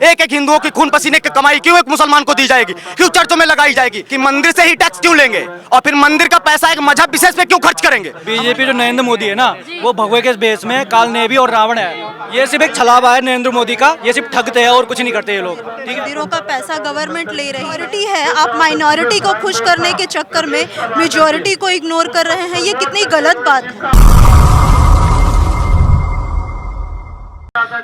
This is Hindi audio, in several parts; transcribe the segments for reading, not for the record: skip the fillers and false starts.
एक एक हिंदुओं की खून पसीने की कमाई क्यों एक मुसलमान को दी जाएगी, क्यों चर्चों में लगाई जाएगी, कि मंदिर से ही टैक्स क्यों लेंगे और फिर मंदिर का पैसा एक मजहब विशेष पे क्यों खर्च करेंगे। बीजेपी जो नरेंद्र मोदी है ना, वो भगवे के बेस में काल नेवी और रावण है। ये सिर्फ एक छलावा है नरेंद्र मोदी का, ये सिर्फ ठगते हैं और कुछ नहीं करते ये लोग। ठीक है, मंदिरों का पैसा गवर्नमेंट ले रही है, आप माइनॉरिटी को खुश करने के चक्कर में मेजॉरिटी को इग्नोर कर रहे हैं, ये कितनी गलत बात है।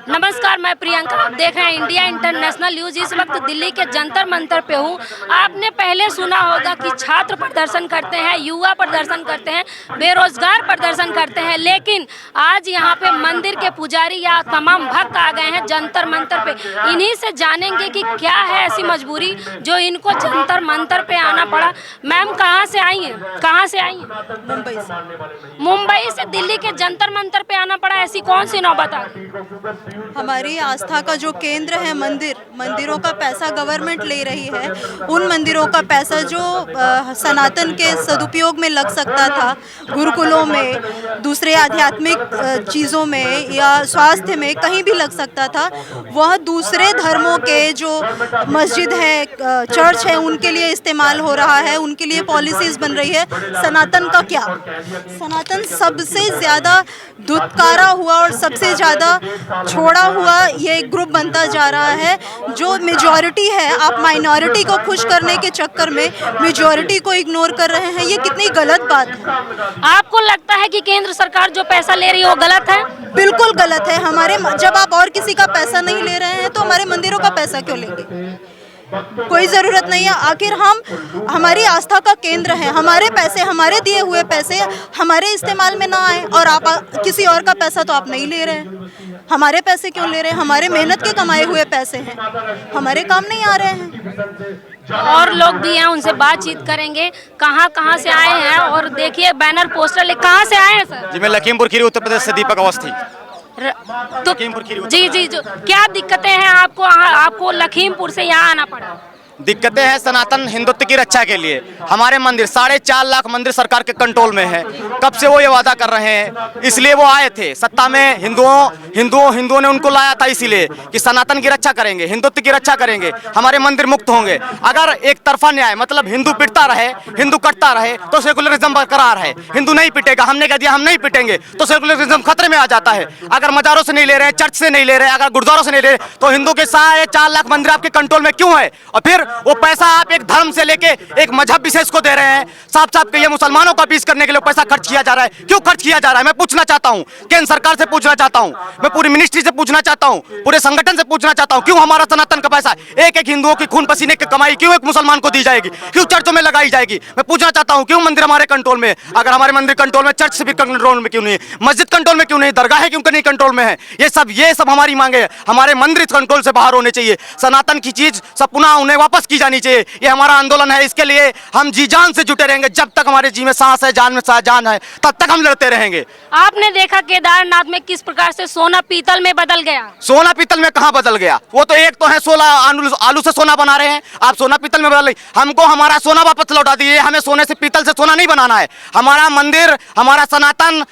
नमस्कार, मैं प्रियंका, आप देख रहे हैं इंडिया इंटरनेशनल न्यूज। इस वक्त दिल्ली के जंतर मंतर पे हूँ। आपने पहले सुना होगा कि छात्र प्रदर्शन करते हैं, युवा प्रदर्शन करते हैं, बेरोजगार प्रदर्शन करते हैं, लेकिन आज यहाँ पे मंदिर के पुजारी या तमाम भक्त आ गए हैं जंतर मंतर पे। इन्हीं से जानेंगे कि क्या है ऐसी मजबूरी जो इनको जंतर मंतर पे आना पड़ा। मैम कहाँ से आई हैं? कहाँ से आई हैं? मुंबई से। मुंबई से दिल्ली के जंतर मंतर पे आना पड़ा, ऐसी कौन सी नौबत आ गई? हमारी आस्था का जो केंद्र है मंदिरों का पैसा गवर्नमेंट ले रही है। उन मंदिरों का पैसा जो सनातन के सदुपयोग में लग सकता था, गुरुकुलों में, दूसरे आध्यात्मिक चीज़ों में या स्वास्थ्य में कहीं भी लग सकता था, वह दूसरे धर्मों के जो मस्जिद है, चर्च है, उनके लिए इस्तेमाल हो रहा है, उनके लिए पॉलिसीज बन रही है। सनातन का क्या? सनातन सबसे ज़्यादा धुतकारा हुआ और सबसे ज़्यादा छोड़ा हुआ ये ग्रुप बनता जा रहा है। जो मेजॉरिटी है, आप माइनॉरिटी को खुश करने के चक्कर में मेजॉरिटी को इग्नोर कर रहे हैं, ये कितनी गलत बात है। आपको लगता है कि केंद्र सरकार जो पैसा ले रही है वो गलत है? बिल्कुल गलत है। जब आप और किसी का पैसा नहीं ले रहे हैं तो हमारे मंदिरों का पैसा क्यों लेंगे? कोई ज़रूरत नहीं है। आखिर हमारी आस्था का केंद्र है, हमारे पैसे, हमारे दिए हुए पैसे हमारे इस्तेमाल में ना आए, और आप किसी और का पैसा तो आप नहीं ले रहे हैं। हमारे पैसे क्यों ले रहे हैं? हमारे मेहनत के कमाए हुए पैसे हैं, हमारे काम नहीं आ रहे हैं। और लोग भी हैं, उनसे बातचीत करेंगे। कहाँ से आए हैं और देखिए बैनर पोस्टर कहाँ से आए हैं सर? जी मैं लखीमपुर खीरी उत्तर प्रदेश से दीपक अवस्थी। तो जी जो क्या दिक्कतें हैं आपको लखीमपुर से यहाँ आना पड़ा? दिक्कतें हैं सनातन हिंदुत्व की रक्षा के लिए। हमारे मंदिर 4.5 लाख मंदिर सरकार के कंट्रोल में है। कब से वो ये वादा कर रहे हैं, इसलिए वो आए थे सत्ता में। हिंदुओं ने उनको लाया था इसीलिए कि सनातन की रक्षा करेंगे, हिंदुत्व की रक्षा करेंगे, हमारे मंदिर मुक्त होंगे। अगर एक तरफा न्याय, मतलब हिंदू पिटता रहे, हिंदू कटता रहे, तो सेकुलरिज्म बरकरार है। हिंदू नहीं पिटेगा, हमने कह दिया हम नहीं पिटेंगे, तो सेकुलरिज्म खतरे में आ जाता है। अगर मजारों से नहीं ले रहे, चर्च से नहीं ले रहे, अगर गुरुद्वारों से नहीं ले रहे, तो हिंदू के 4.5 लाख मंदिर आपके कंट्रोल में क्यों है? और फिर वो पैसा आप एक धर्म से लेके एक मजहब विशेष को दे रहे हैं। साफ साफ ये मुसलमानों का पीस करने के लिए पैसा खर्च किया जा रहा है। क्यों खर्च किया जा रहा है? मैं पूछना चाहता हूं, केंद्र सरकार से पूछना चाहता हूं, मैं पूरी मिनिस्ट्री से पूछना चाहता हूं, पूरे संगठन से पूछना चाहता हूं, क्यों हमारा सनातन का पैसा एक एक हिंदुओं की खून पसीने की कमाई क्यों एक मुसलमान को दी जाएगी, क्यों चर्चों में लगाई जाएगी? मैं पूछना चाहता हूं, क्यों मंदिर हमारे कंट्रोल में? अगर हमारे मंदिर कंट्रोल में, चर्च से भी कंट्रोल में क्यों नहीं, मस्जिद कंट्रोल में क्यों नहीं, दरगाह क्यों नहीं कंट्रोल में है? ये सब हमारी मांगे है। हमारे मंदिर कंट्रोल से बाहर होने चाहिए। सनातन की चीज सब पुनः उन्हें वापस की जानी चाहिए। ये हमारा आंदोलन है, इसके लिए हम जी जान से जुटे रहेंगे। जब तक हमारे जी में सांस है, जान में जान है, तब तक हम लड़ते रहेंगे। आपने देखा केदारनाथ में किस प्रकार से सोना पीतल में बदल गया? सोना पीतल में कहां बदल गया? वो तो एक तो है 16 आलू से सोना बना रहे हैं, आप सोना पीतल में बदल रहे। हमको हमारा सोना वापस लौटा दीजिए। हमें सोने से, पीतल से सोना नहीं बनाना है। हमारा मंदिर, हमारा सनातन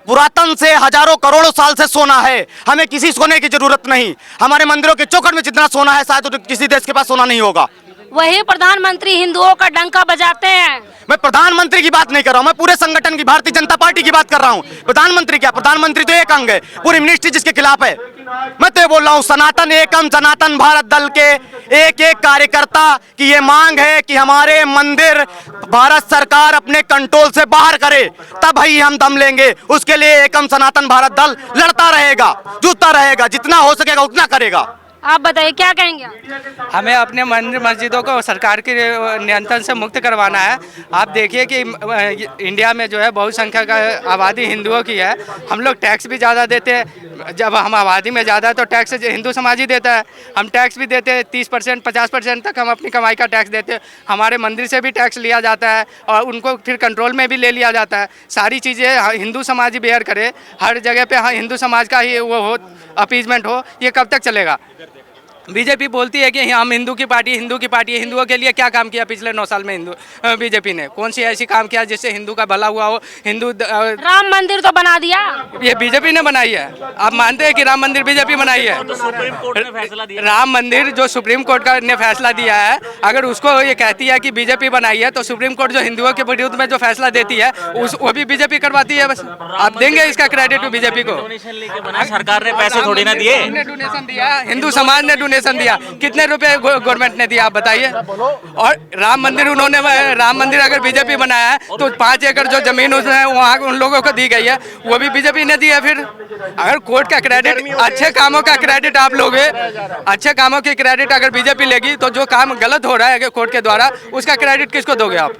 पुरातन से हजारों करोड़ों साल से सोना है। हमें किसी सोने की जरूरत नहीं। हमारे मंदिरों के चौखट में जितना सोना है, शायद किसी देश के पास सोना नहीं होगा। वही प्रधानमंत्री हिंदुओं का डंका बजाते हैं। मैं प्रधानमंत्री की बात नहीं कर रहा हूं, मैं पूरे संगठन की, भारतीय जनता पार्टी की बात कर रहा हूं। प्रधानमंत्री क्या? प्रधानमंत्री तो एक अंग है, पूरी मिनिस्ट्री जिसके खिलाफ है। मैं तो ये बोल रहा हूं, सनातन एकम सनातन भारत दल के एक एक कार्यकर्ता की ये मांग है कि हमारे मंदिर भारत सरकार अपने कंट्रोल से बाहर करे, तब भाई हम दम लेंगे। उसके लिए एकम सनातन भारत दल लड़ता रहेगा, जूझता रहेगा, जितना हो सकेगा उतना करेगा। आप बताइए क्या कहेंगे? हमें अपने मंदिर मस्जिदों को सरकार के नियंत्रण से मुक्त करवाना है। आप देखिए कि इंडिया में जो है बहुसंख्यक आबादी हिंदुओं की है। हम लोग टैक्स भी ज़्यादा देते हैं। जब हम आबादी में ज़्यादा है तो टैक्स हिंदू समाज ही देता है। हम टैक्स भी देते हैं, 30% 50% तक हम अपनी कमाई का टैक्स देते हैं। हमारे मंदिर से भी टैक्स लिया जाता है और उनको फिर कंट्रोल में भी ले लिया जाता है। सारी चीज़ें हिंदू समाज ही बेयर करे, हर जगह पे हिंदू समाज का ही वो हो, अपीजमेंट हो। ये कब तक चलेगा? बीजेपी बोलती है कि हम हिंदू की पार्टी है। हिंदुओं के लिए क्या काम किया पिछले 9 साल में बीजेपी ने? कौन सी ऐसी काम किया जिससे हिंदू का भला हुआ हो? राम मंदिर तो बना दिया, ये बीजेपी ने बनाई है। आप मानते हैं कि राम मंदिर बीजेपी बनाई है? तो सुप्रीम कोर्ट ने फैसला दिया। राम मंदिर जो सुप्रीम कोर्ट ने फैसला दिया है, अगर उसको ये कहती है कि बीजेपी बनाई है, तो सुप्रीम कोर्ट जो हिंदुओं के विरुद्ध में जो फैसला देती है वो भी बीजेपी करवाती है। बस आप देंगे इसका क्रेडिट बीजेपी को? डोनेशन लेके बना, सरकार ने पैसे थोड़ी ना दिए। डोनेशन दिया, हिंदू समाज ने डोनेशन दिया। कितने रुपए गवर्नमेंट ने दिया आप बताइए? और राम मंदिर अगर बीजेपी बनाया है तो 5 एकड़ जो जमीन उसने वहाँ उन लोगों को दी गई है, वो भी बीजेपी ने दी है। फिर अगर कोर्ट का क्रेडिट, अच्छे कामों का क्रेडिट आप लोगे, अच्छे कामों की क्रेडिट अगर बीजेपी लेगी, तो जो काम गलत हो रहा है कोर्ट के द्वारा, उसका क्रेडिट किसको दोगे आप?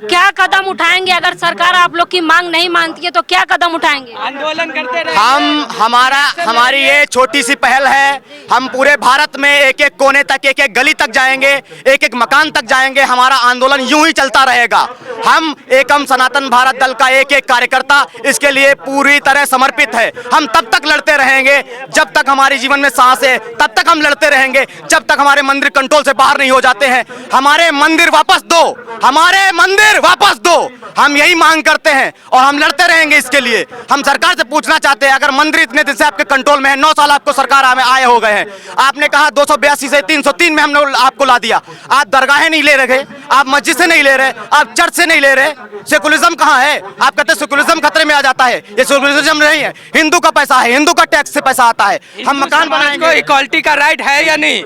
क्या कदम उठाएंगे अगर सरकार आप लोग की मांग नहीं मानती है तो क्या कदम उठाएंगे? आंदोलन करते रहे। हमारी ये छोटी सी पहल है। हम पूरे भारत में एक एक कोने तक, एक एक गली तक जाएंगे, एक एक मकान तक जाएंगे। हमारा आंदोलन यूं ही चलता रहेगा। हम एकम सनातन भारत दल का एक एक कार्यकर्ता इसके लिए पूरी तरह समर्पित है। हम तब तक लड़ते रहेंगे जब तक हमारे जीवन में सांस है, तब तक हम लड़ते रहेंगे जब तक हमारे मंदिर कंट्रोल से बाहर नहीं हो जाते हैं। हमारे मंदिर वापस दो, हमारे मंदिर वापस दो, हम यही मांग करते हैं और हम लड़ते रहेंगे इसके लिए। हम सरकार से पूछना चाहते हैं, अगर मंदिर इतने दिन से आपके कंट्रोल में है, 9 साल आपको सरकार में आए हो गए हैं, आपने कहा 282 से 303 में हमने आपको ला दिया। आप दरगाहें नहीं ले रहे, आप मस्जिद से नहीं ले रहे, आप चर्च से नहीं ले रहे। सेकुलरिज्म कहाँ है? आप कहते सेकुलरिज्म खतरे में आ जाता है। ये सेकुलरिज्म नहीं है, हिंदू का पैसा है, हिंदू का टैक्स से पैसा आता है। हम मकान बनाएंगे। इक्वालिटी का राइट है या नहीं?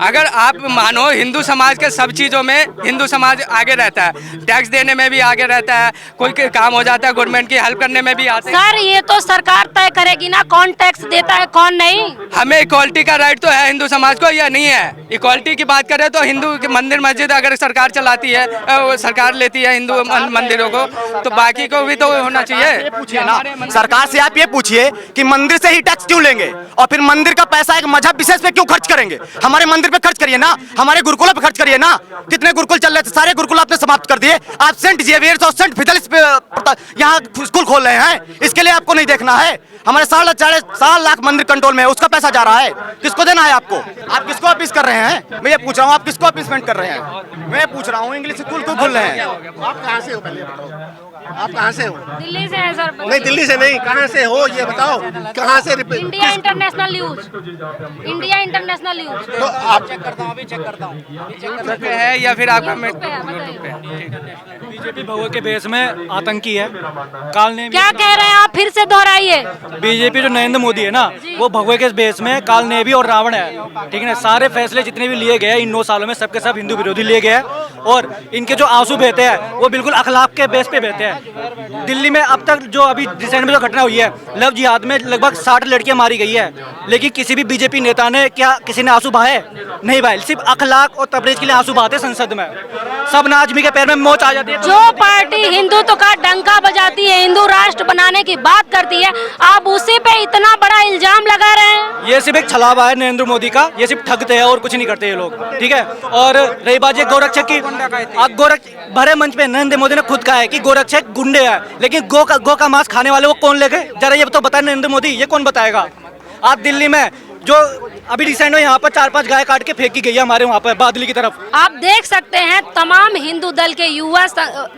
अगर आप मानो हिंदू समाज के सब चीजों में हिंदू समाज आगे रहता है, टैक्स देने में भी आगे रहता है, कोई काम हो जाता है गवर्नमेंट की हेल्प करने में भी आते हैं। सर ये तो सरकार तय करेगी ना कौन टैक्स देता है कौन नहीं। हमें इक्वालिटी का राइट तो है हिंदू समाज को या नहीं है? इक्वालिटी की बात करें तो हिंदू के मंदिर मस्जिद अगर सरकार चलाती है, सरकार लेती है हिंदू मंदिरों को, तो बाकी को भी तो होना चाहिए। पूछिए ना सरकार से, आप ये पूछिए कि मंदिर से ही टैक्स क्यों लेंगे और फिर मंदिर का पैसा एक मजहब विशेष पे क्यों खर्च करेंगे? हमारे मंदिर पे खर्च करिए ना, हमारे गुरुकुलों पे खर्च करिए ना। कितने गुरुकुल चल रहे थे, सारे गुरुकुल आपने समाप्त कर दिए। आप सेंट जेवियर्स और सेंट फिदेलिस पे यहाँ स्कूल खोल रहे हैं, इसके लिए आपको नहीं देखना है? हमारे 4.5 लाख मंदिर कंट्रोल में है, उसका पैसा जा रहा है, किसको देना है आपको? आप किसको अपील कर रहे हैं? मैं ये पूछ रहा हूँ, आप किसको अपील कर रहे हैं? मैं पूछ रहा हूँ, इंग्लिश स्कूल क्यों खोल रहे हैं? आप कहाँ से हो पहले बताओ, आप कहाँ से हो? दिल्ली से है सर। नहीं दिल्ली से नहीं, कहाँ से हो ये बताओ, कहाँ से? India international news, India international news. तो आप चेक करता हूँ है या फिर आपका बीजेपी भगवा के बेस में आतंकी है। काल ने क्या कह रहे हैं आप, फिर से दोहराइए। बीजेपी जो नरेंद्र मोदी है ना, वो भगवे के बेस में काल नेवी और रावण है। ठीक है ना, सारे फैसले जितने भी लिए गए इन 9 सालों में सबके सब हिंदू विरोधी लिए गए हैं और इनके जो आंसू बहते हैं वो बिल्कुल अखलाक के बेस पे बहते हैं। दिल्ली में अब तक जो अभी रिसेंट में जो घटना हुई है, लव जिहाद में लगभग 60 लड़कियां मारी गई है, लेकिन किसी भी बीजेपी नेता ने क्या किसी ने आंसू बहाए? नहीं भाई, सिर्फ अखलाक और तबरीज के लिए आंसू बहाते संसद में। सब ना आदमी के पैर में मोच आ जाती है। जो पार्टी हिंदुत्व का डंका बजाती है, हिंदू राष्ट्र बनाने की बात करती है, आप उसी पे इतना बड़ा इल्जाम लगा रहे हैं। ये सिर्फ एक छलावा है नरेंद्र मोदी का, ये सिर्फ ठगते हैं और कुछ नहीं करते ये लोग। ठीक है, और रही बात ये गोरक्षक की, आप भरे मंच पे नरेंद्र मोदी ने खुद कहा है कि गोरक्षक गुंडे हैं, लेकिन गो का मांस खाने वाले वो कौन लेके? जरा ये तो बताए नरेंद्र मोदी, ये कौन बताएगा? आप दिल्ली में जो अभी रिसेंट में यहाँ पर 4-5 गाय काट के फेंकी गई है हमारे वहाँ पर बादली की तरफ। आप देख सकते हैं तमाम हिंदू दल के युवा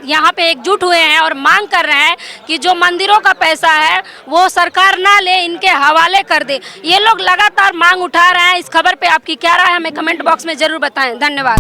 यहाँ पे एकजुट हुए हैं और मांग कर रहे हैं कि जो मंदिरों का पैसा है वो सरकार ना ले, इनके हवाले कर दे। ये लोग लगातार मांग उठा रहे हैं। इस खबर पे आपकी क्या राय है हमें कमेंट बॉक्स में जरूर बताएं। धन्यवाद।